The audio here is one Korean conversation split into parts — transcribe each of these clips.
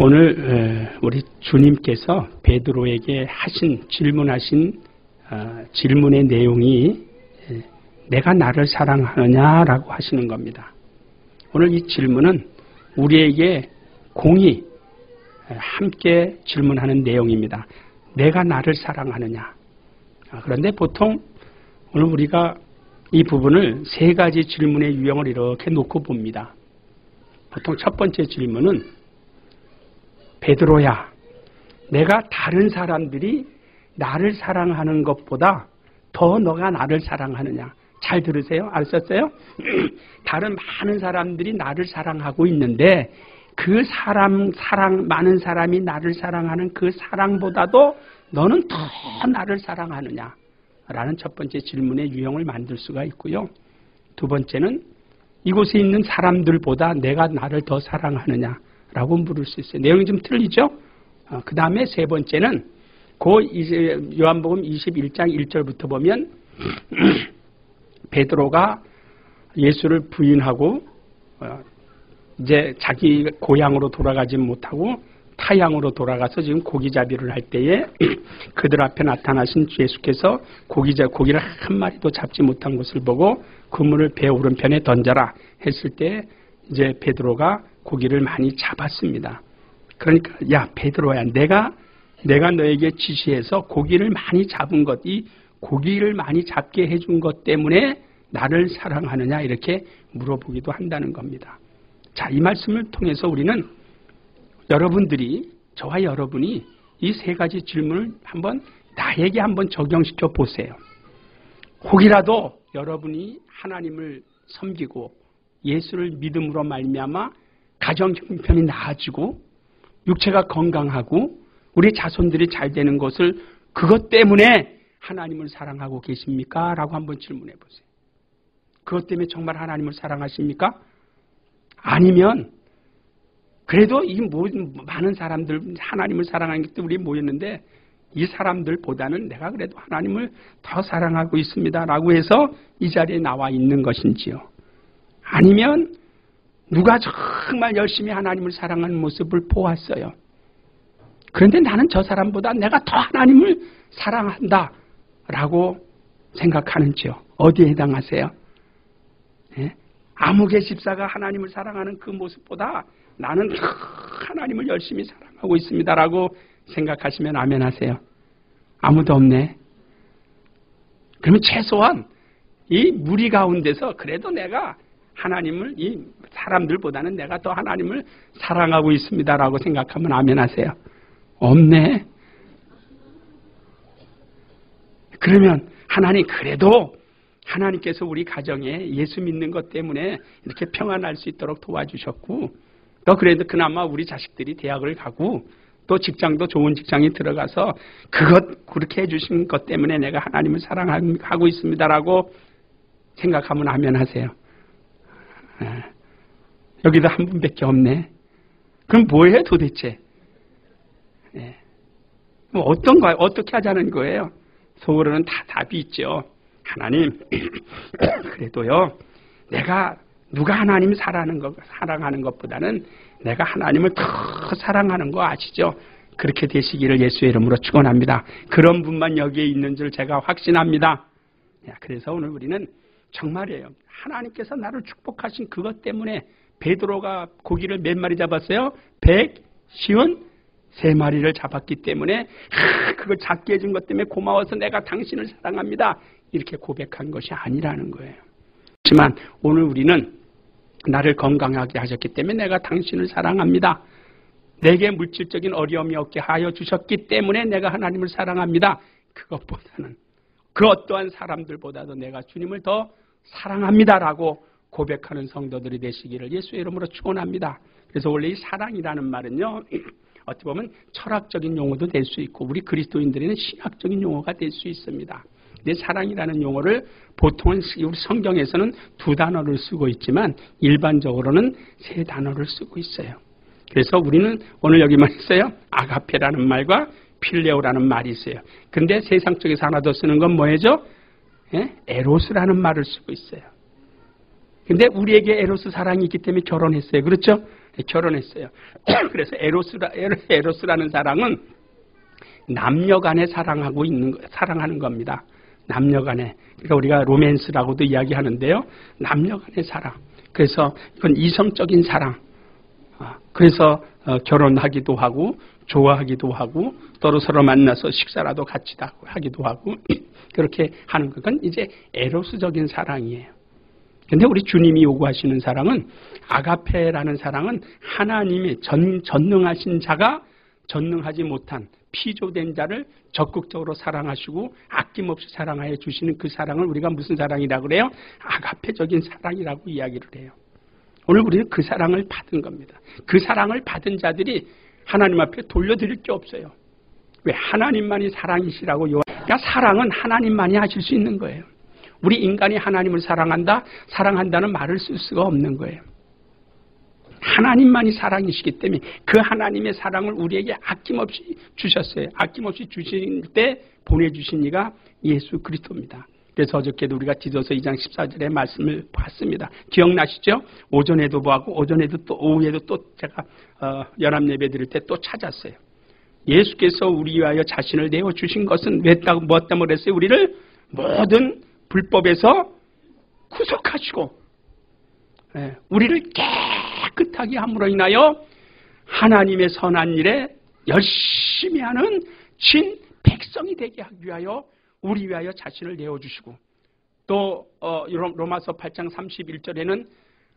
오늘 우리 주님께서 베드로에게 질문하신 질문의 내용이 내가 나를 사랑하느냐라고 하시는 겁니다. 오늘 이 질문은 우리에게 공히 함께 질문하는 내용입니다. 내가 나를 사랑하느냐. 그런데 보통 오늘 우리가 이 부분을 세 가지 질문의 유형을 이렇게 놓고 봅니다. 보통 첫 번째 질문은 베드로야, 내가 다른 사람들이 나를 사랑하는 것보다 더 너가 나를 사랑하느냐. 잘 들으세요? 아셨어요? 다른 많은 사람들이 나를 사랑하고 있는데 그 많은 사람이 나를 사랑하는 그 사랑보다도 너는 더 나를 사랑하느냐? 라는 첫 번째 질문의 유형을 만들 수가 있고요. 두 번째는 이곳에 있는 사람들보다 내가 나를 더 사랑하느냐? 라고 물을 수 있어요. 내용이 좀 틀리죠? 그 다음에 세 번째는 이제 요한복음 21장 1절부터 보면 베드로가 예수를 부인하고 이제 자기 고향으로 돌아가지 못하고 타향으로 돌아가서 지금 고기잡이를 할 때에 그들 앞에 나타나신 예수께서 고기를 한 마리도 잡지 못한 것을 보고 그물을 배 오른편에 던져라 했을 때 이제 베드로가 고기를 많이 잡았습니다. 그러니까 야 베드로야, 내가 너에게 지시해서 고기를 많이 잡은 것, 이 고기를 많이 잡게 해준 것 때문에 나를 사랑하느냐 이렇게 물어보기도 한다는 겁니다. 자, 이 말씀을 통해서 우리는 저와 여러분이 이 세 가지 질문을 나에게 한번 적용시켜 보세요. 혹이라도 여러분이 하나님을 섬기고 예수를 믿음으로 말미암아 가정 형편이 나아지고 육체가 건강하고 우리 자손들이 잘 되는 것을 그것 때문에 하나님을 사랑하고 계십니까? 라고 한번 질문해 보세요. 그것 때문에 정말 하나님을 사랑하십니까? 아니면 그래도 이 많은 사람들 하나님을 사랑하는 게 우리 모였는데 이 사람들보다는 내가 그래도 하나님을 더 사랑하고 있습니다. 라고 해서 이 자리에 나와 있는 것인지요. 아니면 누가 정말 열심히 하나님을 사랑하는 모습을 보았어요. 그런데 나는 저 사람보다 내가 더 하나님을 사랑한다 라고 생각하는지요. 어디에 해당하세요? 예? 아무개 집사가 하나님을 사랑하는 그 모습보다 나는 하나님을 열심히 사랑하고 있습니다 라고 생각하시면 아멘 하세요. 아무도 없네. 그러면 최소한 이 무리 가운데서 그래도 내가 하나님을 이 사람들보다는 내가 더 하나님을 사랑하고 있습니다 라고 생각하면 아멘 하세요. 없네. 그러면 그래도 하나님께서 우리 가정에 예수 믿는 것 때문에 이렇게 평안할 수 있도록 도와주셨고 또 그래도 그나마 우리 자식들이 대학을 가고 또 직장도 좋은 직장에 들어가서 그렇게 해주신 것 때문에 내가 하나님을 사랑하고 있습니다라고 생각하면 아멘 하세요. 여기도 한 분밖에 없네. 그럼 뭐예요 도대체? 어떻게 하자는 거예요? 속으로는 다 답이 있죠. 하나님, 그래도요, 누가 하나님 사랑하는 것보다는 내가 하나님을 더 사랑하는 거 아시죠? 그렇게 되시기를 예수의 이름으로 축원합니다. 그런 분만 여기에 있는 줄 제가 확신합니다. 그래서 오늘 우리는 정말이에요. 하나님께서 나를 축복하신 그것 때문에 베드로가 고기를 몇 마리 잡았어요? 153마리를 잡았기 때문에 그걸 잡게 해준 것 때문에 고마워서 내가 당신을 사랑합니다. 이렇게 고백한 것이 아니라는 거예요. 하지만 오늘 우리는 나를 건강하게 하셨기 때문에 내가 당신을 사랑합니다. 내게 물질적인 어려움이 없게 하여 주셨기 때문에 내가 하나님을 사랑합니다. 그것보다는 그 어떠한 사람들보다도 내가 주님을 더 사랑합니다라고 고백하는 성도들이 되시기를 예수의 이름으로 축원합니다. 그래서 원래 이 사랑이라는 말은요. 어떻게 보면 철학적인 용어도 될 수 있고 우리 그리스도인들에는 신학적인 용어가 될 수 있습니다. 근데 사랑이라는 용어를 보통은 우리 성경에서는 2단어를 쓰고 있지만 일반적으로는 3단어를 쓰고 있어요. 그래서 우리는 오늘 여기만 있어요. 아가페라는 말과 필레오라는 말이 있어요. 근데 세상 쪽에서 하나 더 쓰는 건 뭐예요? 에로스라는 말을 쓰고 있어요. 근데 우리에게 에로스 사랑이 있기 때문에 결혼했어요. 그렇죠? 결혼했어요. 그래서 에로스라는 사랑은 남녀간에 사랑하는 겁니다. 남녀간에. 그러니까 우리가 로맨스라고도 이야기하는데요. 남녀간의 사랑. 그래서 이건 이성적인 사랑. 그래서 결혼하기도 하고 좋아하기도 하고 서로 만나서 식사라도 같이 하기도 하고 그렇게 하는 건 이제 에로스적인 사랑이에요. 근데 우리 주님이 요구하시는 사랑은 아가페라는 사랑은 하나님의 전능하신 자가 전능하지 못한 피조된 자를 적극적으로 사랑하시고 아낌없이 사랑하여 주시는 그 사랑을 우리가 무슨 사랑이라고 그래요? 아가페적인 사랑이라고 이야기를 해요. 오늘 우리는 그 사랑을 받은 겁니다. 그 사랑을 받은 자들이 하나님 앞에 돌려드릴 게 없어요. 왜? 하나님만이 사랑이시라고. 그러니까 사랑은 하나님만이 하실 수 있는 거예요. 우리 인간이 하나님을 사랑한다는 말을 쓸 수가 없는 거예요. 하나님만이 사랑이시기 때문에 그 하나님의 사랑을 우리에게 아낌없이 주셨어요. 아낌없이 주실 때 보내주신 이가 예수 그리스도입니다. 그래서 어저께도 우리가 디도서 2장 14절의 말씀을 봤습니다. 기억나시죠? 오전에도 보고 오전에도 또 오후에도 또 제가 연합 예배 드릴 때 또 찾았어요. 예수께서 우리 위하여 자신을 내어주신 것은 무엇 때문에 그랬어요? 우리를 모든 불법에서 구속하시고 우리를 깨끗하게 함으로 인하여 하나님의 선한 일에 열심히 하는 진 백성이 되게 하기 위하여 우리 위하여 자신을 내어주시고 또 로마서 8장 31절에는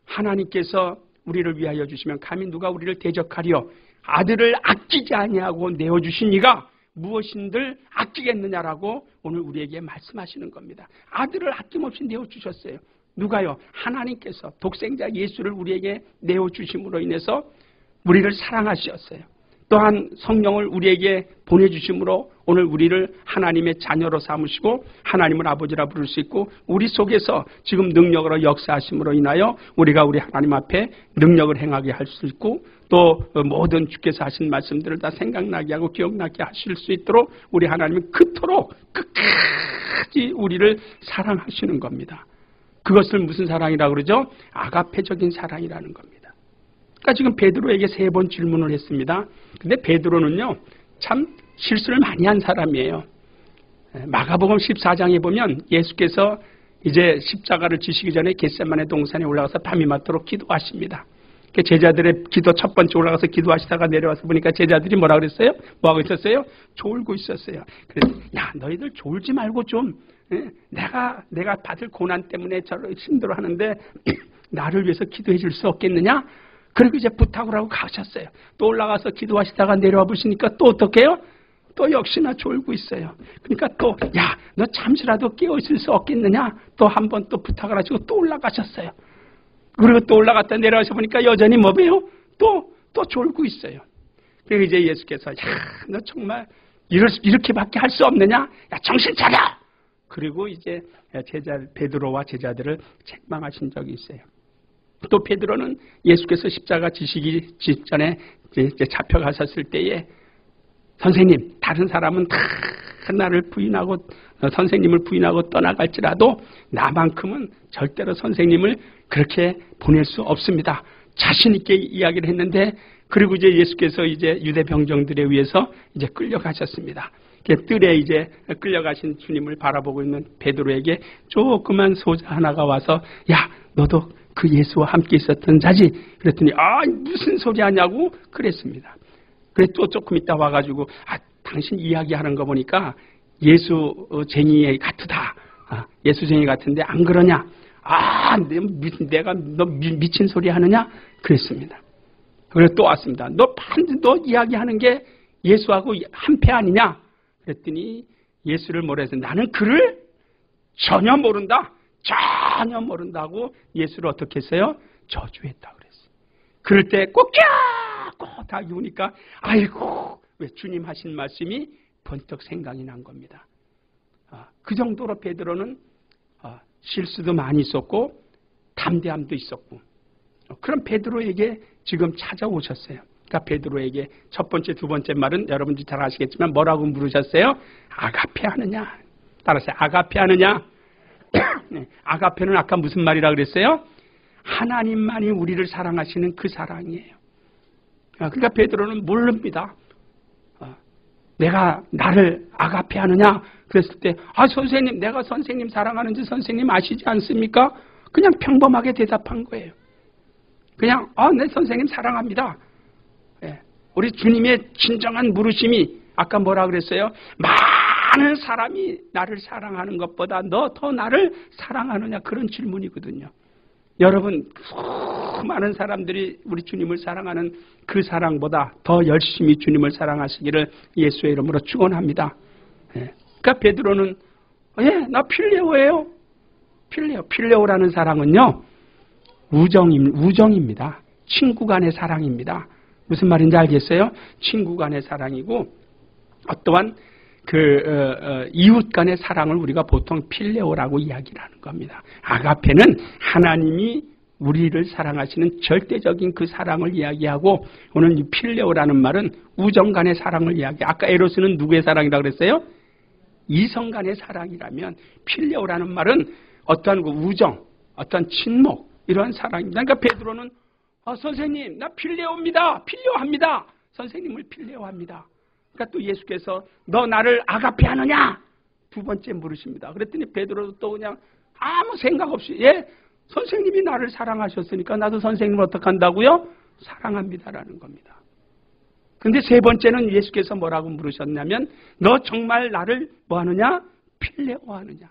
하나님께서 우리를 위하여 주시면 감히 누가 우리를 대적하리요. 아들을 아끼지 아니하고 내어주신 이가 무엇인들 아끼겠느냐라고 오늘 우리에게 말씀하시는 겁니다. 아들을 아낌없이 내어주셨어요. 누가요? 하나님께서 독생자 예수를 우리에게 내어주심으로 인해서 우리를 사랑하셨어요. 또한 성령을 우리에게 보내주심으로 오늘 우리를 하나님의 자녀로 삼으시고 하나님을 아버지라 부를 수 있고 우리 속에서 지금 능력으로 역사하심으로 인하여 우리가 우리 하나님 앞에 능력을 행하게 할 수 있고 또 모든 주께서 하신 말씀들을 다 생각나게 하고 기억나게 하실 수 있도록 우리 하나님은 그토록 끝까지 우리를 사랑하시는 겁니다. 그것을 무슨 사랑이라고 그러죠? 아가페적인 사랑이라는 겁니다. 그러니까 지금 베드로에게 3번 질문을 했습니다. 근데 베드로는요, 참 실수를 많이 한 사람이에요. 마가복음 14장에 보면 예수께서 이제 십자가를 지시기 전에 겟세마네 동산에 올라가서 밤이 맞도록 기도하십니다. 제자들의 기도 첫 번째 올라가서 기도하시다가 내려와서 보니까 제자들이 뭐라 그랬어요? 뭐하고 있었어요? 졸고 있었어요. 그래서 야 너희들 졸지 말고 좀 내가 받을 고난 때문에 저를 힘들어하는데 나를 위해서 기도해 줄 수 없겠느냐? 그리고 이제 부탁을 하고 가셨어요. 또 올라가서 기도하시다가 내려와 보시니까 또 어떻게 해요? 또 역시나 졸고 있어요. 그러니까 또 야 너 잠시라도 깨어 있을 수 없겠느냐? 또 한 번 또 부탁을 하시고 또 올라가셨어요. 그리고 또 올라갔다 내려와서 보니까 여전히 뭐예요? 또 졸고 있어요. 그래서 이제 예수께서 야 너 정말 이렇게밖에 할 수 없느냐? 야 정신 차려! 그리고 이제 베드로와 제자들을 책망하신 적이 있어요. 또 베드로는 예수께서 십자가 지시기 직전에 이제 잡혀가셨을 때에 선생님, 다른 사람은 다 나를 부인하고 선생님을 부인하고 떠나갈지라도 나만큼은 절대로 선생님을 그렇게 보낼 수 없습니다. 자신 있게 이야기를 했는데 그리고 이제 예수께서 이제 유대 병정들에 의해서 이제 끌려가셨습니다. 뜰에 이제 끌려가신 주님을 바라보고 있는 베드로에게 조그만 소자 하나가 와서 야 너도 그 예수와 함께 있었던 자지? 그랬더니 무슨 소리 하냐고 그랬습니다. 그래 또 조금 있다 와가지고 당신 이야기하는 거 보니까 예수쟁이 같으다. 예수쟁이 같은데 안 그러냐? 내가 너 미친 소리 하느냐? 그랬습니다. 그래서 또 왔습니다. 너 이야기하는 게 예수하고 한패 아니냐? 그랬더니 예수를 뭐라 해서 나는 그를 전혀 모른다. 전혀 모른다고 예수를 어떻게 했어요? 저주했다고 그랬어요. 그럴 때 꼭 다 이우니까 아이고 왜 주님 하신 말씀이 번뜩 생각이 난 겁니다. 그 정도로 베드로는 실수도 많이 있었고 담대함도 있었고 그런 베드로에게 지금 찾아오셨어요. 그러니까 베드로에게 첫 번째, 두 번째 말은 여러분들이 잘 아시겠지만 뭐라고 물으셨어요? 아가페 하느냐? 따라서 아가페 하느냐? 네, 아가페는 아까 무슨 말이라 그랬어요? 하나님만이 우리를 사랑하시는 그 사랑이에요. 그러니까 베드로는 모릅니다. 내가 나를 아가페 하느냐? 그랬을 때, 선생님, 내가 선생님 사랑하는지 선생님 아시지 않습니까? 그냥 평범하게 대답한 거예요. 그냥, 내 선생님 사랑합니다. 우리 주님의 진정한 물으심이, 아까 뭐라 그랬어요? 많은 사람이 나를 사랑하는 것보다 너 더 나를 사랑하느냐? 그런 질문이거든요. 여러분, 수많은 사람들이 우리 주님을 사랑하는 그 사랑보다 더 열심히 주님을 사랑하시기를 예수의 이름으로 축원합니다. 그러니까 베드로는 나 필레오예요. 필레오라는 사랑은요, 우정입니다. 친구 간의 사랑입니다. 무슨 말인지 알겠어요? 친구 간의 사랑이고, 어떠한 이웃 간의 사랑을 우리가 보통 필레오라고 이야기를 하는 겁니다. 아가페는 하나님이 우리를 사랑하시는 절대적인 그 사랑을 이야기하고, 오늘 이 필레오라는 말은 우정 간의 사랑을 이야기해요. 아까 에로스는 누구의 사랑이라고 그랬어요? 이성 간의 사랑이라면 필레오라는 말은 어떠한 그 우정, 어떠한 친목, 이러한 사랑입니다. 그러니까 베드로는 선생님, 나 필레오입니다. 필레오합니다. 선생님을 필레오합니다. 그러니까 또 예수께서 너 나를 아가페 하느냐? 두 번째 물으십니다. 그랬더니 베드로도 또 그냥 아무 생각 없이 선생님이 나를 사랑하셨으니까 나도 선생님을 어떻게 한다고요? 사랑합니다라는 겁니다. 근데 세 번째는 예수께서 뭐라고 물으셨냐면 너 정말 나를 뭐 하느냐? 필레오 하느냐?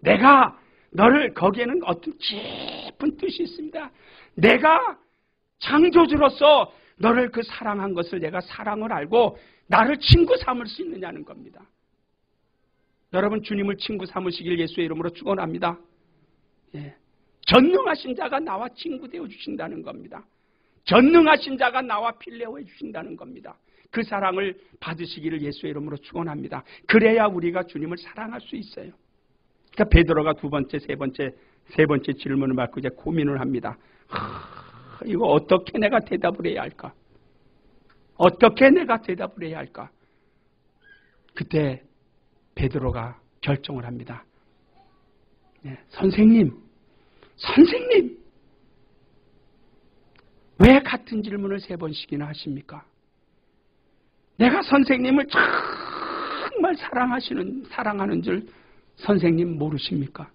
내가 너를, 거기에는 어떤 깊은 뜻이 있습니다. 내가 창조주로서 너를 그 사랑한 것을 내가 사랑을 알고 나를 친구 삼을 수 있느냐는 겁니다. 여러분, 주님을 친구 삼으시길 예수의 이름으로 축원합니다. 전능하신 자가 나와 친구 되어 주신다는 겁니다. 전능하신 자가 나와 필레오해 주신다는 겁니다. 그 사랑을 받으시기를 예수의 이름으로 축원합니다. 그래야 우리가 주님을 사랑할 수 있어요. 그러니까 베드로가 두 번째, 세 번째 질문을 받고 이제 고민을 합니다. 이거 어떻게 내가 대답을 해야 할까? 어떻게 내가 대답을 해야 할까? 그때 베드로가 결정을 합니다. 선생님, 왜 같은 질문을 세 번씩이나 하십니까? 내가 선생님을 정말 사랑하는 줄 선생님 모르십니까?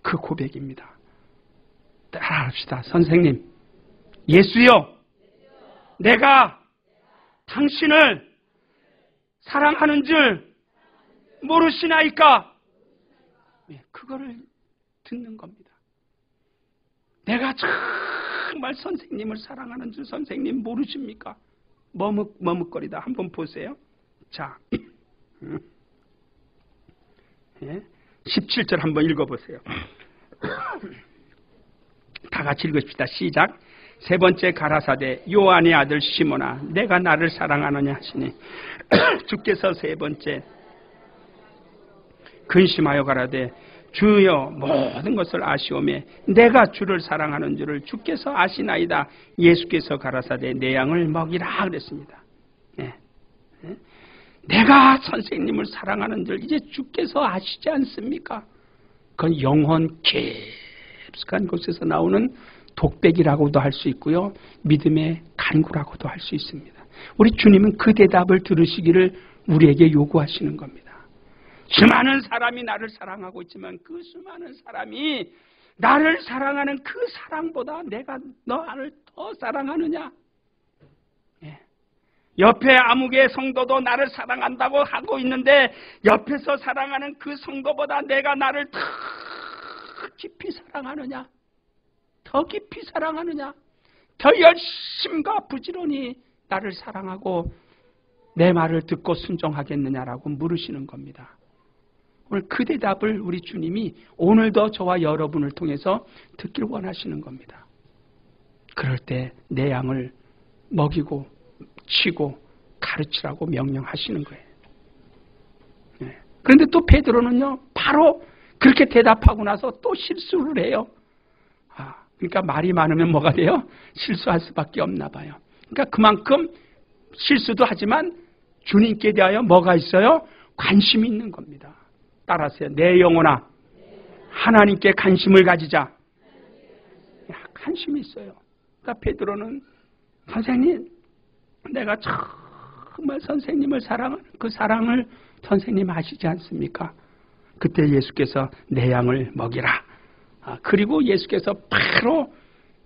그 고백입니다. 따라합시다. 선생님, 예수여, 내가 당신을 사랑하는 줄 모르시나이까? 그거를 듣는 겁니다. 내가 정말 선생님을 사랑하는 줄 선생님 모르십니까? 머뭇거리다. 한번 보세요. 자, 17절 한번 읽어보세요. 다 같이 읽읍시다. 시작. 세 번째 가라사대 요한의 아들 시몬아, 내가 나를 사랑하느냐 하시니 주께서 세 번째 근심하여 가라되 주여 모든 것을 아시오매 내가 주를 사랑하는 줄을 주께서 아시나이다. 예수께서 가라사대 내 양을 먹이라 그랬습니다. 내가 선생님을 사랑하는 줄 이제 주께서 아시지 않습니까? 그건 영혼 깊숙한 곳에서 나오는 독백이라고도 할 수 있고요, 믿음의 간구라고도 할 수 있습니다. 우리 주님은 그 대답을 들으시기를 우리에게 요구하시는 겁니다. 수많은 사람이 나를 사랑하고 있지만 그 수많은 사람이 나를 사랑하는 그 사랑보다 내가 너를 더 사랑하느냐? 옆에 아무개 성도도 나를 사랑한다고 하고 있는데 옆에서 사랑하는 그 성도보다 내가 나를 더 깊이 사랑하느냐? 더 깊이 사랑하느냐? 더 열심과 부지런히 나를 사랑하고 내 말을 듣고 순종하겠느냐라고 물으시는 겁니다. 오늘 그 대답을 우리 주님이 오늘도 저와 여러분을 통해서 듣길 원하시는 겁니다. 그럴 때 내 양을 먹이고 치고 가르치라고 명령하시는 거예요. 그런데 또 베드로는요, 바로 그렇게 대답하고 나서 또 실수를 해요. 그러니까 말이 많으면 뭐가 돼요? 실수할 수밖에 없나 봐요. 그러니까 그만큼 실수도 하지만 주님께 대하여 뭐가 있어요? 관심이 있는 겁니다. 따라하세요. 내 영혼아, 하나님께 관심을 가지자. 관심이 있어요. 그러니까 베드로는 선생님, 내가 정말 선생님을 사랑하는 그 사랑을 선생님 아시지 않습니까? 그때 예수께서 내 양을 먹이라. 그리고 예수께서 바로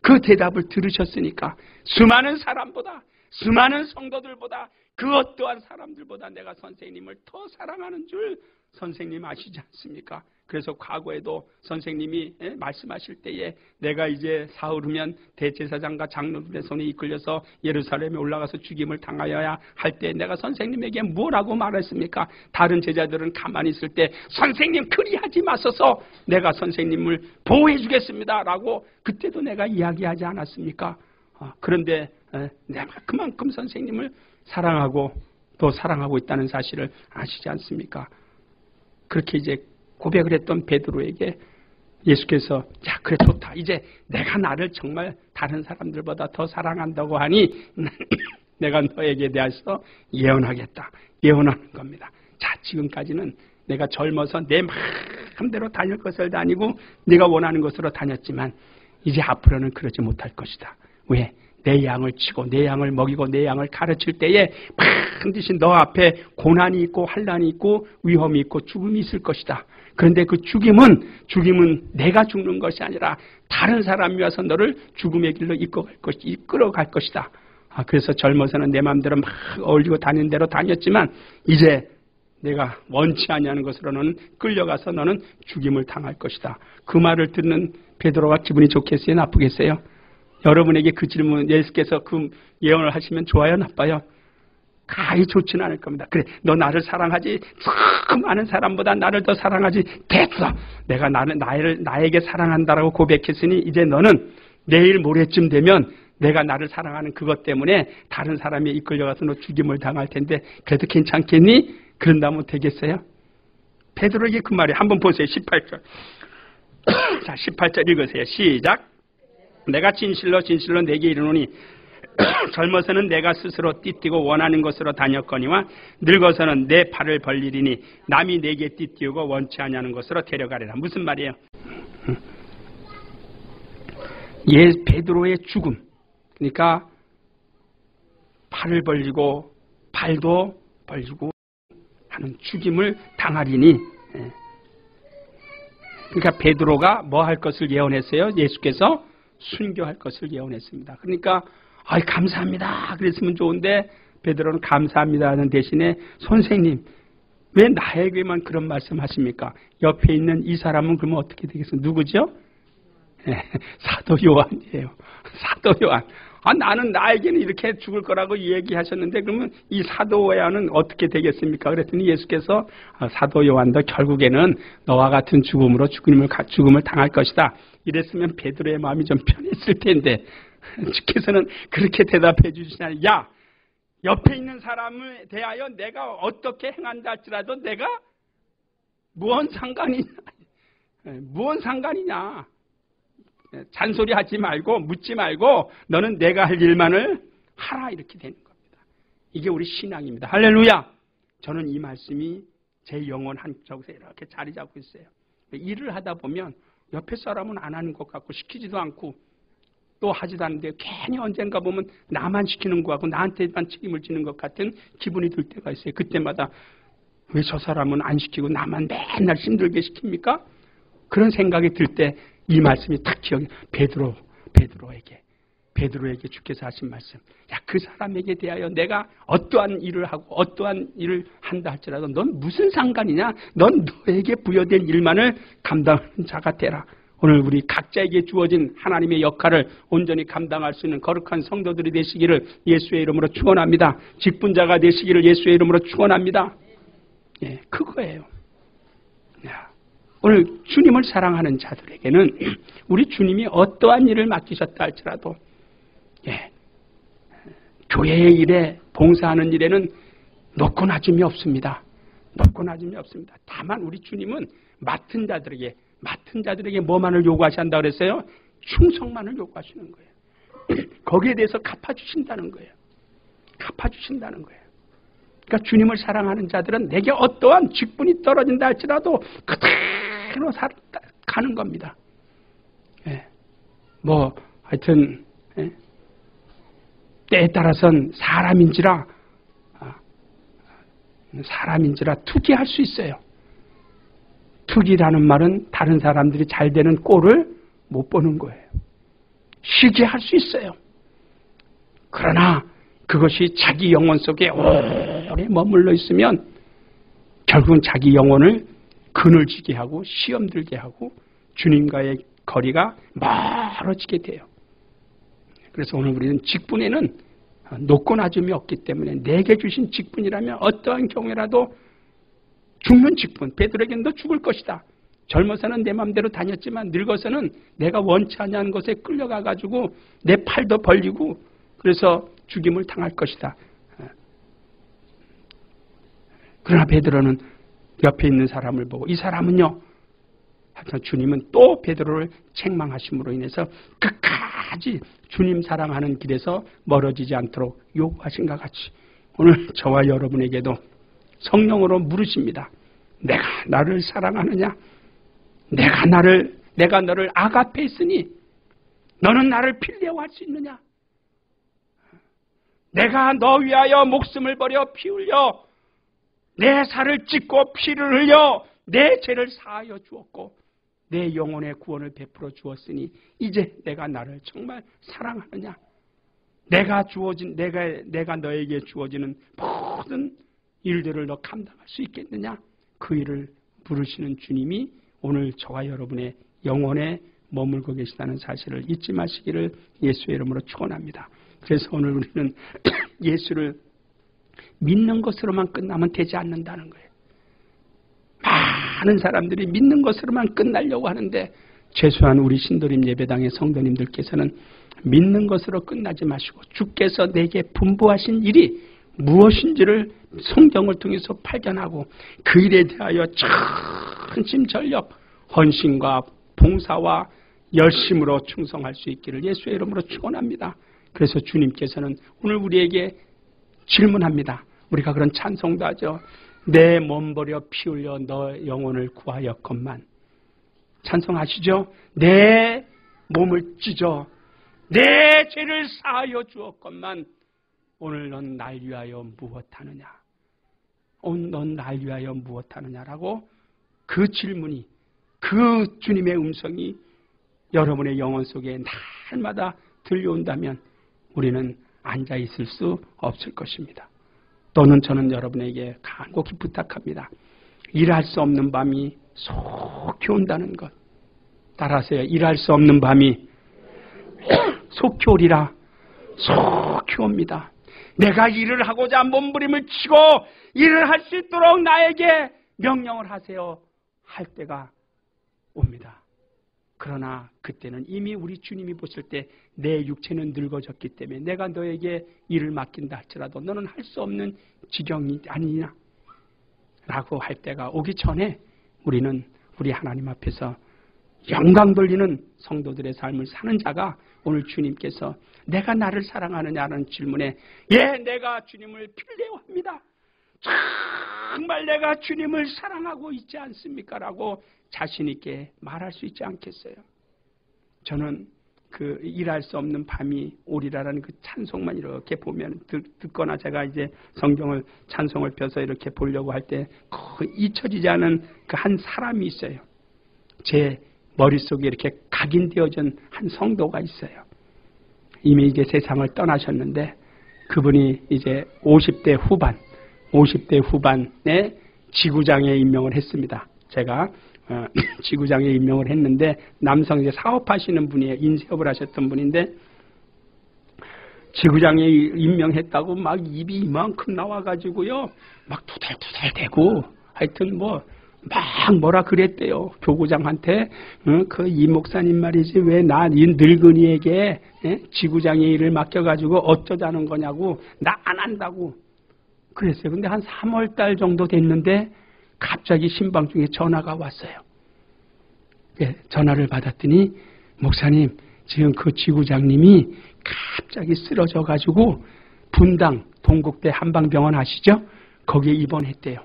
그 대답을 들으셨으니까 수많은 사람보다, 수많은 성도들보다, 그 어떠한 사람들보다 내가 선생님을 더 사랑하는 줄 선생님 아시지 않습니까? 그래서 과거에도 선생님이 말씀하실 때에 내가 이제 사흘이면 대제사장과 장로들의 손에 이끌려서 예루살렘에 올라가서 죽임을 당하여야 할 때 내가 선생님에게 뭐라고 말했습니까? 다른 제자들은 가만히 있을 때 선생님 그리하지 마소서, 내가 선생님을 보호해 주겠습니다 라고 그때도 내가 이야기하지 않았습니까? 그런데 내가 그만큼 선생님을 사랑하고 또 사랑하고 있다는 사실을 아시지 않습니까? 그렇게 이제 고백을 했던 베드로에게 예수께서 자, 그래 좋다. 이제 내가 나를 정말 다른 사람들보다 더 사랑한다고 하니 내가 너에게 대해서 예언하겠다. 예언하는 겁니다. 자, 지금까지는 내가 젊어서 내 마음대로 다닐 것을 다니고 네가 원하는 것으로 다녔지만 이제 앞으로는 그러지 못할 것이다. 왜? 내 양을 치고 내 양을 먹이고 내 양을 가르칠 때에 반드시 너 앞에 고난이 있고 환난이 있고 위험이 있고 죽음이 있을 것이다. 그런데 그 죽임은 내가 죽는 것이 아니라 다른 사람이 와서 너를 죽음의 길로 이끌어갈 것이다. 그래서 젊어서는 내 마음대로 막 어울리고 다니는 대로 다녔지만 이제 내가 원치 아니하는 것으로 너는 끌려가서 너는 죽임을 당할 것이다. 그 말을 듣는 베드로가 기분이 좋겠어요? 나쁘겠어요? 여러분에게 그 질문 예수께서 그 예언을 하시면 좋아요? 나빠요? 가히 좋지는 않을 겁니다. 그래, 너 나를 사랑하지? 그 많은 사람보다 나를 더 사랑하지? 됐어. 내가 나에게 사랑한다라고 고백했으니 이제 너는 내일 모레쯤 되면 내가 나를 사랑하는 그것 때문에 다른 사람이 이끌려가서 너 죽임을 당할 텐데 그래도 괜찮겠니? 그런다면 되겠어요? 베드로에게 그 말이 한번 보세요. 18절. 자, 18절 읽으세요. 시작. 내가 진실로 내게 이르노니 젊어서는 내가 스스로 띠띠고 원하는 것으로 다녔거니와 늙어서는 내 팔을 벌리리니 남이 내게 띠띠우고 원치 아니하는 것으로 데려가리라. 무슨 말이에요? 베드로의 죽음. 그러니까 팔을 벌리고 발도 벌리고 하는 죽임을 당하리니. 그러니까 베드로가 뭐 할 것을 예언했어요? 예수께서 순교할 것을 예언했습니다. 그러니까 감사합니다 그랬으면 좋은데 베드로는 감사합니다 하는 대신에 선생님 왜 나에게만 그런 말씀하십니까? 옆에 있는 이 사람은 그러면 어떻게 되겠어요? 누구죠? 사도 요한이에요. 사도 요한. 나는 나에게는 이렇게 죽을 거라고 얘기하셨는데 그러면 이 사도 요한은 어떻게 되겠습니까? 그랬더니 예수께서 사도 요한도 결국에는 너와 같은 죽음으로 죽음을 당할 것이다. 이랬으면 베드로의 마음이 좀 편했을 텐데 주께서는 그렇게 대답해 주시냐. 야, 옆에 있는 사람에 대하여 내가 어떻게 행한다 할지라도 내가 무언 상관이냐. 무언 상관이냐. 잔소리하지 말고 묻지 말고 너는 내가 할 일만을 하라 이렇게 되는 겁니다. 이게 우리 신앙입니다. 할렐루야. 저는 이 말씀이 제 영혼 한쪽에 이렇게 자리 잡고 있어요. 일을 하다 보면 옆에 사람은 안 하는 것 같고 시키지도 않고 또 하지도 않는데 괜히 언젠가 보면 나만 시키는 것 같고 나한테만 책임을 지는 것 같은 기분이 들 때가 있어요. 그때마다 왜 저 사람은 안 시키고 나만 맨날 힘들게 시킵니까? 그런 생각이 들 때 이 말씀이 딱 기억이 베드로에게 주께서 하신 말씀. 야, 그 사람에게 대하여 내가 어떠한 일을 하고 어떠한 일을 한다 할지라도 넌 무슨 상관이냐? 넌 너에게 부여된 일만을 감당하는 자가 되라. 오늘 우리 각자에게 주어진 하나님의 역할을 온전히 감당할 수 있는 거룩한 성도들이 되시기를 예수의 이름으로 축원합니다. 직분자가 되시기를 예수의 이름으로 축원합니다. 예, 그거예요. 오늘 주님을 사랑하는 자들에게는 우리 주님이 어떠한 일을 맡기셨다 할지라도 교회의 일에 봉사하는 일에는 높고 낮음이 없습니다. 높고 낮음이 없습니다. 다만 우리 주님은 맡은 자들에게 뭐만을 요구하신다 그랬어요? 충성만을 요구하시는 거예요. 거기에 대해서 갚아주신다는 거예요. 그러니까 주님을 사랑하는 자들은 내게 어떠한 직분이 떨어진다 할지라도 그대로 가는 겁니다. 하여튼 때에 따라서는 사람인지라 투기할 수 있어요. 투기라는 말은 다른 사람들이 잘 되는 꼴을 못 보는 거예요. 시기할 수 있어요. 그러나 그것이 자기 영혼 속에 오래 머물러 있으면 결국은 자기 영혼을 그늘지게 하고 시험 들게 하고 주님과의 거리가 멀어지게 돼요. 그래서 오늘 우리는 직분에는 높고 낮음이 없기 때문에 내게 주신 직분이라면 어떠한 경우라도 죽는 직분, 베드로에게는 너 죽을 것이다. 젊어서는 내 마음대로 다녔지만 늙어서는 내가 원치 않는 것에 끌려가가지고 내 팔도 벌리고 그래서 죽임을 당할 것이다. 그러나 베드로는 옆에 있는 사람을 보고 이 사람은요. 하여튼 주님은 또 베드로를 책망하심으로 인해서 끝까지 주님 사랑하는 길에서 멀어지지 않도록 요구하신 것 같이 오늘 저와 여러분에게도 성령으로 물으십니다. 내가 나를 사랑하느냐? 내가 너를 아가페 했으니 너는 나를 필레오할 수 있느냐? 내가 너 위하여 목숨을 버려 피 흘려 내 살을 찢고 피를 흘려 내 죄를 사하여 주었고 내 영혼의 구원을 베풀어 주었으니 이제 내가 나를 정말 사랑하느냐? 내가 너에게 주어지는 모든 일들을 너 감당할 수 있겠느냐? 그 일을 물으시는 주님이 오늘 저와 여러분의 영혼에 머물고 계시다는 사실을 잊지 마시기를 예수의 이름으로 축원합니다. 그래서 오늘 우리는 예수를 믿는 것으로만 끝나면 되지 않는다는 거예요. 많은 사람들이 믿는 것으로만 끝나려고 하는데 최소한 우리 신도림 예배당의 성도님들께서는 믿는 것으로 끝나지 마시고 주께서 내게 분부하신 일이 무엇인지를 성경을 통해서 발견하고 그 일에 대하여 전심전력 헌신과 봉사와 열심으로 충성할 수 있기를 예수의 이름으로 축원합니다. 그래서 주님께서는 오늘 우리에게 질문합니다. 우리가 그런 찬송도 하죠. 내 몸 버려 피 흘려 너 영혼을 구하였건만. 찬송하시죠? 내 몸을 찢어 내 죄를 사하여 주었건만 오늘 넌 날 위하여 무엇하느냐? 오늘 넌 날 위하여 무엇하느냐라고 그 질문이 그 주님의 음성이 여러분의 영혼 속에 날마다 들려온다면 우리는 앉아 있을 수 없을 것입니다. 또는 저는 여러분에게 간곡히 부탁합니다. 일할 수 없는 밤이 속히 온다는 것. 따라서요. 일할 수 없는 밤이 속히 오리라. 속히 옵니다. 내가 일을 하고자 몸부림을 치고 일을 할 수 있도록 나에게 명령을 하세요. 할 때가 옵니다. 그러나 그때는 이미 우리 주님이 보실 때 내 육체는 늙어졌기 때문에 내가 너에게 일을 맡긴다 할지라도 너는 할 수 없는 지경이 아니냐 라고 할 때가 오기 전에 우리는 우리 하나님 앞에서 영광 돌리는 성도들의 삶을 사는 자가 오늘 주님께서 내가 나를 사랑하느냐는 질문에 예, 내가 주님을 필레오합니다. 정말 내가 주님을 사랑하고 있지 않습니까? 라고 자신 있게 말할 수 있지 않겠어요? 저는 그 일할 수 없는 밤이 오리라라는 그 찬송만 이렇게 보면 듣거나 제가 이제 성경을 찬송을 펴서 이렇게 보려고 할 때 잊혀지지 않은 그 한 사람이 있어요. 제 머릿속에 이렇게 각인되어진 한 성도가 있어요. 이미 이제 세상을 떠나셨는데 그분이 이제 50대 후반에 지구장에 임명을 했습니다. 제가 지구장에 임명을 했는데 남성 이제 사업하시는 분이에요. 인쇄업을 하셨던 분인데 지구장에 임명했다고 막 입이 이만큼 나와가지고요. 막 투덜투덜대고 하여튼 막 뭐라 그랬대요. 교구장한테 그 이 목사님 말이지 왜 나 이 늙은이에게 지구장의 일을 맡겨가지고 어쩌자는 거냐고 나 안 한다고 그랬어요. 근데 한 3월 달 정도 됐는데 갑자기 신방 중에 전화가 왔어요. 예, 전화를 받았더니 목사님 지금 그 지구장님이 갑자기 쓰러져가지고 분당 동국대 한방병원 아시죠? 거기에 입원했대요.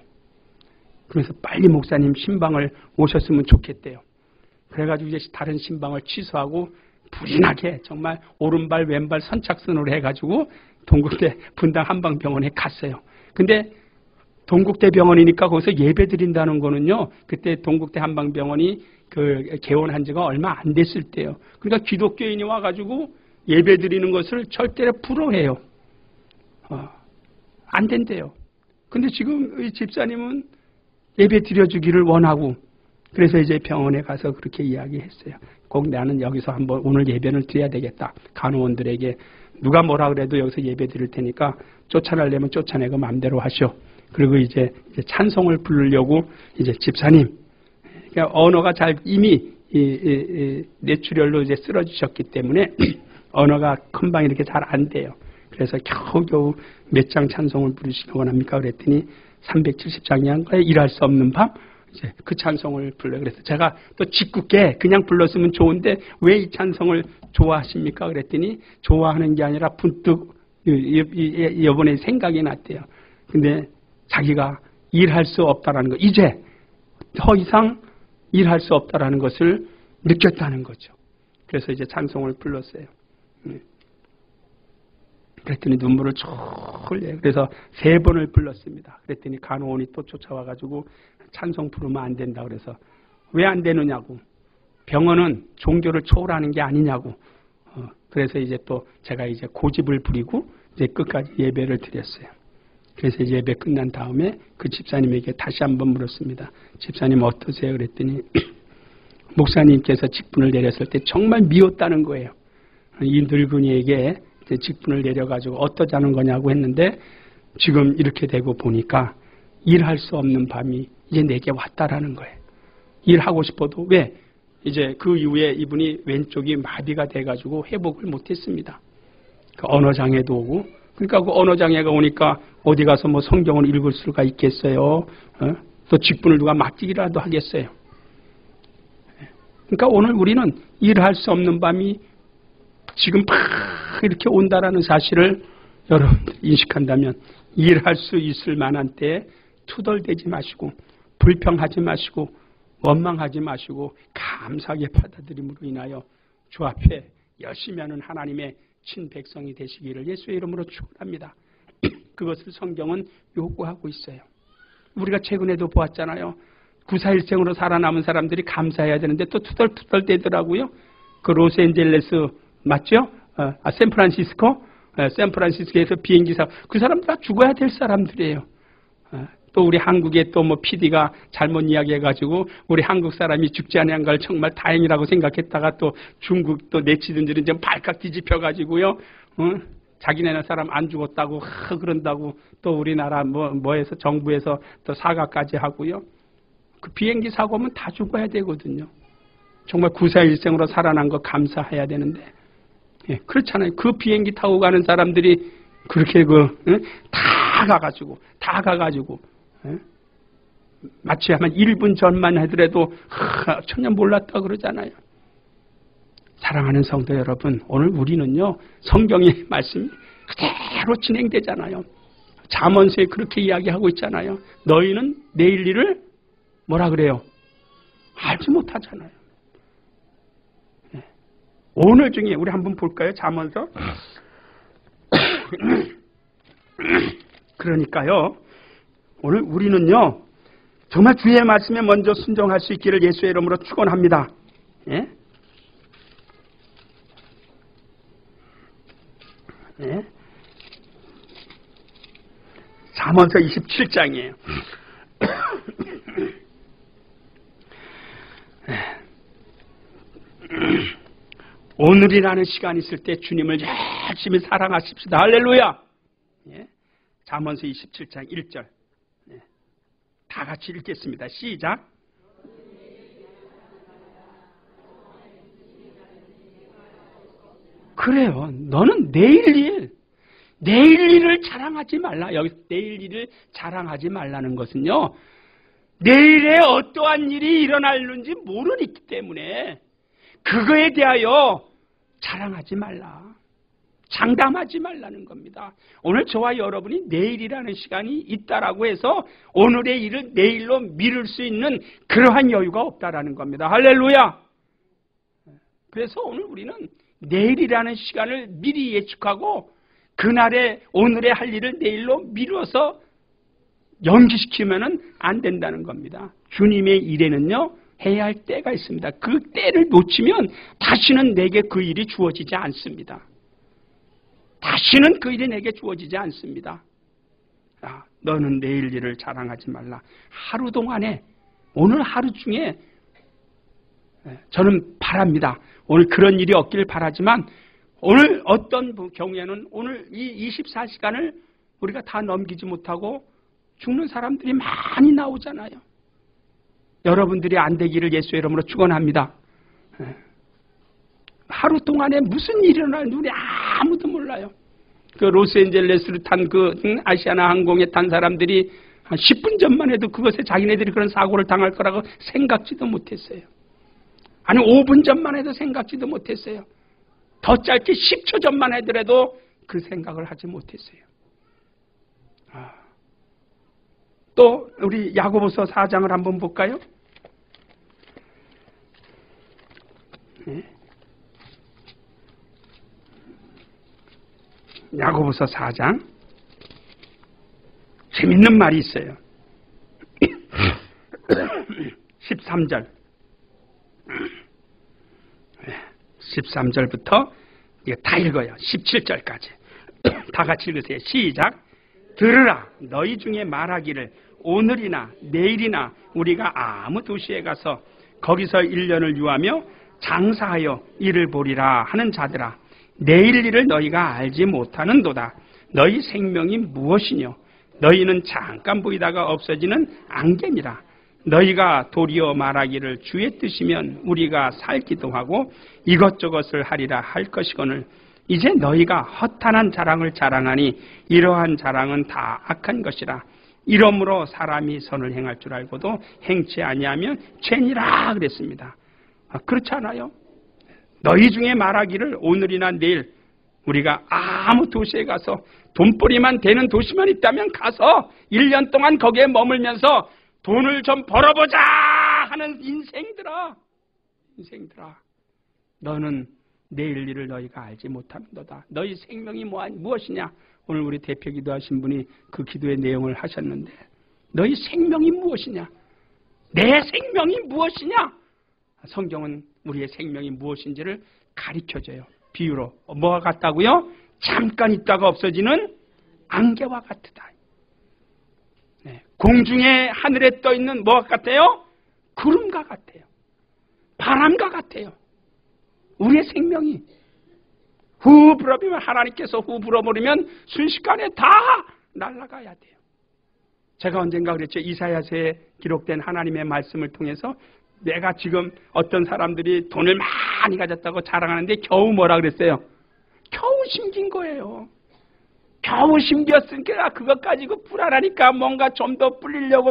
그래서 빨리 목사님 신방을 오셨으면 좋겠대요. 그래가지고 이제 다른 신방을 취소하고 불이 나게 정말 오른발 왼발 선착순으로 해가지고 동국대 분당 한방병원에 갔어요. 근데 동국대 병원이니까 거기서 예배 드린다는 거는요, 그때 동국대 한방병원이 그 개원한 지가 얼마 안 됐을 때요. 그러니까 기독교인이 와가지고 예배 드리는 것을 절대로 불허해요. 안 된대요. 근데 지금 이 집사님은 예배 드려주기를 원하고, 그래서 이제 병원에 가서 그렇게 이야기했어요. 꼭 나는 여기서 한번 오늘 예배를 드려야 되겠다. 간호원들에게 누가 뭐라 그래도 여기서 예배 드릴 테니까 쫓아내려면 쫓아내고 마음대로 하시오. 그리고 이제 찬송을 부르려고 이제 집사님, 그러니까 언어가 잘 이미 뇌출혈로 이제 쓰러지셨기 때문에 언어가 금방 이렇게 잘 안 돼요. 그래서 겨우겨우 몇 장 찬송을 부르시기 원합니까? 그랬더니 370장이한가에 일할 수 없는 밤, 이제 그 찬송을 불러요. 그래서 제가 또 짓궂게 그냥 불렀으면 좋은데 왜 이 찬송을 좋아하십니까? 그랬더니 좋아하는 게 아니라 문득 이번에 생각이 났대요. 근데 자기가 일할 수 없다라는 거, 이제 더 이상 일할 수 없다라는 것을 느꼈다는 거죠. 그래서 이제 찬송을 불렀어요. 그랬더니 눈물을 쭉 흘려요. 그래서 3번을 불렀습니다. 그랬더니 간호원이 또 쫓아와가지고 찬송 부르면 안 된다. 그래서 왜 안 되느냐고. 병원은 종교를 초월하는 게 아니냐고. 그래서 이제 또 제가 이제 고집을 부리고 이제 끝까지 예배를 드렸어요. 그래서 이제 예배 끝난 다음에 그 집사님에게 다시 한번 물었습니다. 집사님 어떠세요? 그랬더니 목사님께서 직분을 내렸을 때 정말 미웠다는 거예요. 이 늙은이에게 직분을 내려가지고 어떠자는 거냐고 했는데 지금 이렇게 되고 보니까 일할 수 없는 밤이 이제 내게 왔다라는 거예요. 일하고 싶어도 왜? 이제 그 이후에 이분이 왼쪽이 마비가 돼가지고 회복을 못했습니다. 그 언어장애도 오고, 그러니까 그 언어장애가 오니까 어디 가서 뭐 성경을 읽을 수가 있겠어요? 또 직분을 누가 맡기기라도 하겠어요? 그러니까 오늘 우리는 일할 수 없는 밤이 지금 막 이렇게 온다라는 사실을 여러분들이 인식한다면 일할 수 있을 만한 때에 투덜대지 마시고 불평하지 마시고 원망하지 마시고 감사하게 받아들임으로 인하여 주 앞에 열심히 하는 하나님의 친백성이 되시기를 예수의 이름으로 축원합니다. 그것을 성경은 요구하고 있어요. 우리가 최근에도 보았잖아요. 941생으로 살아남은 사람들이 감사해야 되는데 또 투덜투덜대더라고요. 그 로스앤젤레스 맞죠? 샌프란시스코에서 비행기 사고, 그 사람들 다 죽어야 될 사람들이에요. 또 우리 한국에 또 뭐 PD가 잘못 이야기해가지고 우리 한국 사람이 죽지 않은 걸 정말 다행이라고 생각했다가 또 중국 또 내치든지는 좀 발칵 뒤집혀가지고요. 자기네나 사람 안 죽었다고 그런다고 또 우리나라 뭐에서 정부에서 또 사과까지 하고요. 그 비행기 사고면 다 죽어야 되거든요. 정말 941생으로 살아난 거 감사해야 되는데, 예, 그렇잖아요. 그 비행기 타고 가는 사람들이 그렇게 다 가가지고 예? 마치 한 1분 전만 하더라도 전혀 몰랐다 그러잖아요. 사랑하는 성도 여러분, 오늘 우리는요 성경의 말씀이 그대로 진행되잖아요. 잠언서에 그렇게 이야기하고 있잖아요. 너희는 내일 일을 뭐라 그래요? 알지 못하잖아요. 네. 오늘 중에 우리 한번 볼까요? 잠언서. 그러니까요. 오늘 우리는요. 정말 주의 말씀에 먼저 순종할 수 있기를 예수의 이름으로 축원합니다. 예? 예? 잠언서 27장이에요. 오늘이라는 시간이 있을 때 주님을 열심히 사랑하십시다. 할렐루야. 예? 잠언서 27장 1절. 예. 다 같이 읽겠습니다. 시작. 그래요. 너는 내일 일을 자랑하지 말라. 여기서 내일 일을 자랑하지 말라는 것은요. 내일에 어떠한 일이 일어날는지 모르기 때문에 그거에 대하여 자랑하지 말라. 장담하지 말라는 겁니다. 오늘 저와 여러분이 내일이라는 시간이 있다라고 해서 오늘의 일을 내일로 미룰 수 있는 그러한 여유가 없다라는 겁니다. 할렐루야. 그래서 오늘 우리는 내일이라는 시간을 미리 예측하고 그날에 오늘의 할 일을 내일로 미뤄서 연기시키면은 안 된다는 겁니다. 주님의 일에는요, 해야 할 때가 있습니다. 그 때를 놓치면 다시는 내게 그 일이 주어지지 않습니다. 다시는 그 일이 내게 주어지지 않습니다. 야, 너는 내일 일을 자랑하지 말라. 하루 동안에, 오늘 하루 중에 저는 바랍니다. 오늘 그런 일이 없기를 바라지만 오늘 어떤 경우에는 오늘 이 24시간을 우리가 다 넘기지 못하고 죽는 사람들이 많이 나오잖아요. 여러분들이 안 되기를 예수의 이름으로 축원합니다. 하루 동안에 무슨 일이 일어나는지 우리 아무도 몰라요. 그 로스앤젤레스를 탄 그 아시아나 항공에 탄 사람들이 한 10분 전만 해도 그것에 자기네들이 그런 사고를 당할 거라고 생각지도 못했어요. 아니 5분 전만 해도 생각지도 못했어요. 더 짧게 10초 전만 하더라도 그 생각을 하지 못했어요. 또 우리 야고보서 4장을 한번 볼까요? 네. 야고보서 4장 재밌는 말이 있어요. 13절 13절부터 이거 다 읽어요. 17절까지 다 같이 읽으세요. 시작. 들으라. 너희 중에 말하기를 오늘이나 내일이나 우리가 아무 도시에 가서 거기서 1년을 유하며 장사하여 일을 보리라 하는 자들아, 내일 일을 너희가 알지 못하는도다. 너희 생명이 무엇이뇨? 너희는 잠깐 보이다가 없어지는 안개니라. 너희가 도리어 말하기를 주의 뜻이면 우리가 살기도 하고 이것저것을 하리라 할 것이거늘 이제 너희가 허탄한 자랑을 자랑하니 이러한 자랑은 다 악한 것이라. 이러므로 사람이 선을 행할 줄 알고도 행치 아니하면 죄니라 그랬습니다. 그렇지 않아요? 너희 중에 말하기를 오늘이나 내일 우리가 아무 도시에 가서 돈벌이만 되는 도시만 있다면 가서 1년 동안 거기에 머물면서 돈을 좀 벌어보자 하는 인생들아, 너는 내일 일을 너희가 알지 못하는도다. 너희 생명이 무엇이냐? 오늘 우리 대표 기도하신 분이 그 기도의 내용을 하셨는데 너희 생명이 무엇이냐? 내 생명이 무엇이냐? 성경은 우리의 생명이 무엇인지를 가르쳐줘요. 비유로 뭐와 같다고요? 잠깐 있다가 없어지는 안개와 같다. 네. 공중에 하늘에 떠있는 뭐와 같아요? 구름과 같아요. 바람과 같아요. 우리의 생명이 후 불어버리면 하나님께서 후 불어버리면 순식간에 다 날아가야 돼요. 제가 언젠가 그랬죠. 이사야서에 기록된 하나님의 말씀을 통해서 내가 지금 어떤 사람들이 돈을 많이 가졌다고 자랑하는데 겨우 뭐라 그랬어요? 겨우 심긴 거예요. 겨우 심겼으니까 그것 가지고 불안하니까 뭔가 좀 더 뿌리려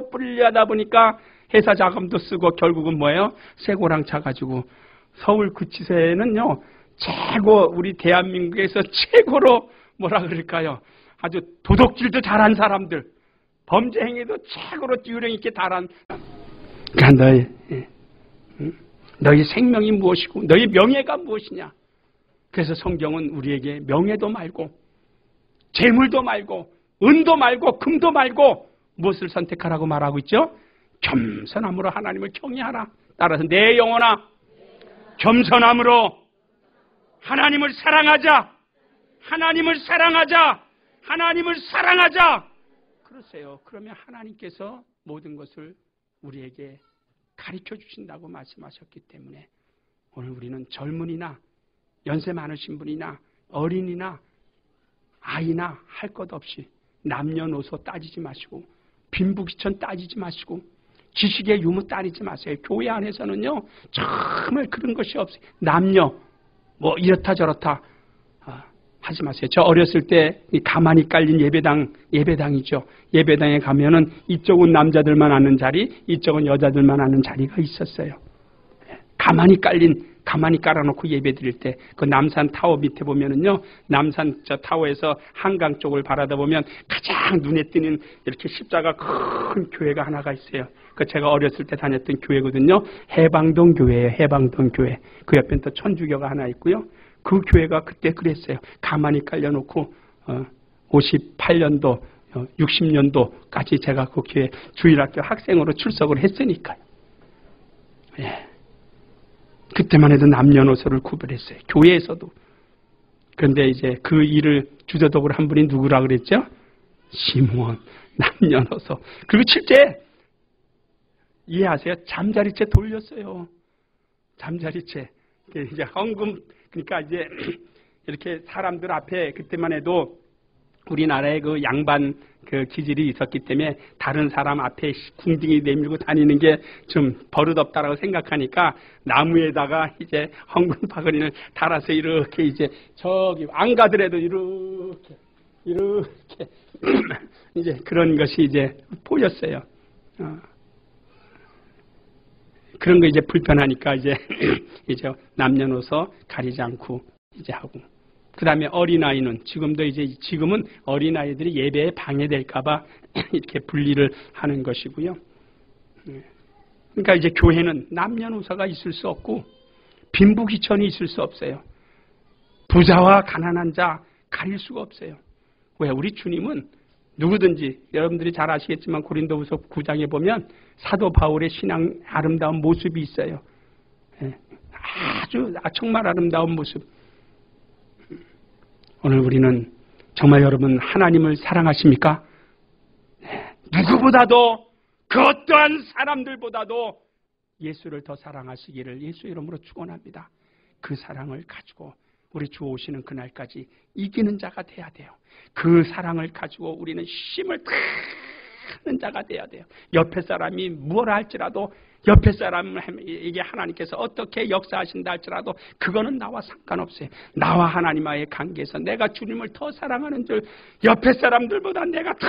하다 보니까 회사 자금도 쓰고 결국은 뭐예요? 쇠고랑 차가지고 서울 구치소에는요, 최고 우리 대한민국에서 최고로 뭐라 그럴까요? 아주 도덕질도 잘한 사람들, 범죄 행위도 최고로 요령 있게 잘한. 그러니까 너희 생명이 무엇이고 너희 명예가 무엇이냐? 그래서 성경은 우리에게 명예도 말고 재물도 말고 은도 말고 금도 말고 무엇을 선택하라고 말하고 있죠? 겸손함으로 하나님을 경외하라. 따라서 내 영혼아 겸손함으로 하나님을 사랑하자. 하나님을 사랑하자. 하나님을 사랑하자. 그러세요. 그러면 하나님께서 모든 것을 우리에게 가르쳐 주신다고 말씀하셨기 때문에 오늘 우리는 젊은이나 연세 많으신 분이나 어린이나 아이나 할 것 없이 남녀노소 따지지 마시고 빈부귀천 따지지 마시고 지식의 유무 따지지 마세요. 교회 안에서는요 정말 그런 것이 없어요. 남녀 뭐 이렇다 저렇다 하지 마세요. 저 어렸을 때 가만히 깔린 예배당이죠. 예배당에 가면은 이쪽은 남자들만 아는 자리, 이쪽은 여자들만 아는 자리가 있었어요. 가만히 깔아놓고 예배 드릴 때, 그 남산 타워 밑에 보면은요, 남산 저 타워에서 한강 쪽을 바라다 보면 가장 눈에 띄는 이렇게 십자가 큰 교회가 하나가 있어요. 그 제가 어렸을 때 다녔던 교회거든요. 해방동 교회예요. 해방동 교회. 그 옆엔 또 천주교가 하나 있고요. 그 교회가 그때 그랬어요. 가만히 깔려놓고 58년도, 60년도까지 제가 그 교회 주일학교 학생으로 출석을 했으니까요. 예. 그때만 해도 남녀노소를 구별했어요. 교회에서도. 그런데 이제 그 일을 주도독으로 한 분이 누구라 그랬죠? 시므온, 남녀노소. 그리고 실제 이해하세요? 잠자리채 돌렸어요. 잠자리채. 이제 헌금, 그러니까 이제 이렇게 사람들 앞에 그때만 해도 우리나라에 그 양반 그 기질이 있었기 때문에 다른 사람 앞에 궁둥이 내밀고 다니는 게 좀 버릇없다라고 생각하니까 나무에다가 이제 헌금 바구니를 달아서 이렇게 이제 저기 안 가더라도 이렇게 이제 그런 것이 이제 보였어요. 그런 거 이제 불편하니까 이제 남녀노소 가리지 않고 이제 하고. 그 다음에 어린아이는 지금은 어린아이들이 예배에 방해될까봐 이렇게 분리를 하는 것이고요. 그러니까 이제 교회는 남녀노소가 있을 수 없고 빈부귀천이 있을 수 없어요. 부자와 가난한 자 가릴 수가 없어요. 왜? 우리 주님은 누구든지 여러분들이 잘 아시겠지만 고린도후서 9장에 보면 사도 바울의 신앙 아름다운 모습이 있어요. 아주 정말 아름다운 모습. 오늘 우리는 정말 여러분 하나님을 사랑하십니까? 누구보다도 그 어떠한 사람들보다도 예수를 더 사랑하시기를 예수 이름으로 축원합니다. 그 사랑을 가지고 우리 주 오시는 그날까지 이기는 자가 돼야 돼요. 그 사랑을 가지고 우리는 힘을 하는 자가 돼야 돼요. 옆에 사람이 무엇을 할지라도 옆에 사람에게 하나님께서 어떻게 역사하신다 할지라도 그거는 나와 상관없어요. 나와 하나님과의 관계에서 내가 주님을 더 사랑하는 줄, 옆에 사람들보다 내가 더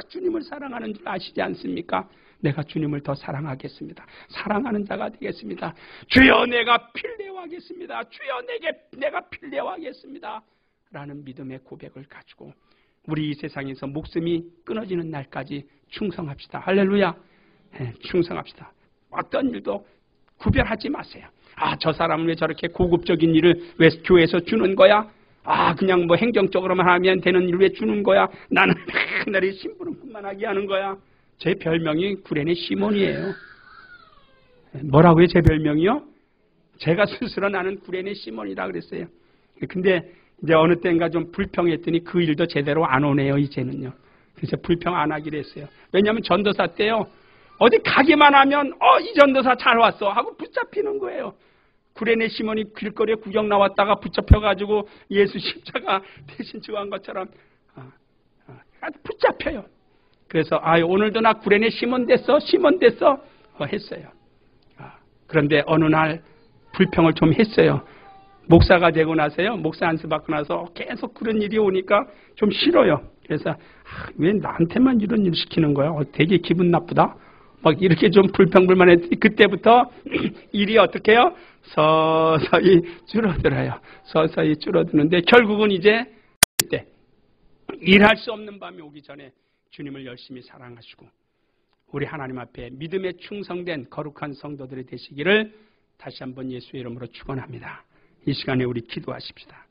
주님을 사랑하는 줄 아시지 않습니까? 내가 주님을 더 사랑하겠습니다. 사랑하는 자가 되겠습니다. 주여 내가 필레오하겠습니다. 주여 내가 필레오하겠습니다. 라는 믿음의 고백을 가지고 우리 이 세상에서 목숨이 끊어지는 날까지 충성합시다. 할렐루야. 네, 충성합시다. 어떤 일도 구별하지 마세요. 저 사람은 왜 저렇게 고급적인 일을 왜 교회에서 주는 거야? 그냥 뭐 행정적으로만 하면 되는 일을 왜 주는 거야? 나는 하늘의 심부름만 하게 하는 거야. 제 별명이 구레네 시몬이에요. 뭐라고요? 제 별명이요? 제가 스스로 나는 구레네 시몬이라 그랬어요. 근데 이제 어느 때인가 좀 불평했더니 그 일도 제대로 안 오네요, 이제는요. 그래서 불평 안 하기로 했어요. 왜냐하면 전도사 때요. 어디 가기만 하면 이 전도사 잘 왔어 하고 붙잡히는 거예요. 구레네 시몬이 길거리에 구경 나왔다가 붙잡혀가지고 예수 십자가 대신 지고한 것처럼 붙잡혀요. 그래서 오늘도 나 구레네 시몬 됐어 했어요. 그런데 어느 날 불평을 좀 했어요. 목사가 되고 나서요. 목사 안수 받고 나서 계속 그런 일이 오니까 좀 싫어요. 그래서 왜 나한테만 이런 일 시키는 거야? 되게 기분 나쁘다. 막 이렇게 좀 불평불만했더니 그때부터 일이 어떻게 해요? 서서히 줄어들어요. 서서히 줄어드는데 결국은 이제 그때 일할 수 없는 밤이 오기 전에 주님을 열심히 사랑하시고 우리 하나님 앞에 믿음에 충성된 거룩한 성도들이 되시기를 다시 한번 예수의 이름으로 축원합니다. 이 시간에 우리 기도하십시다.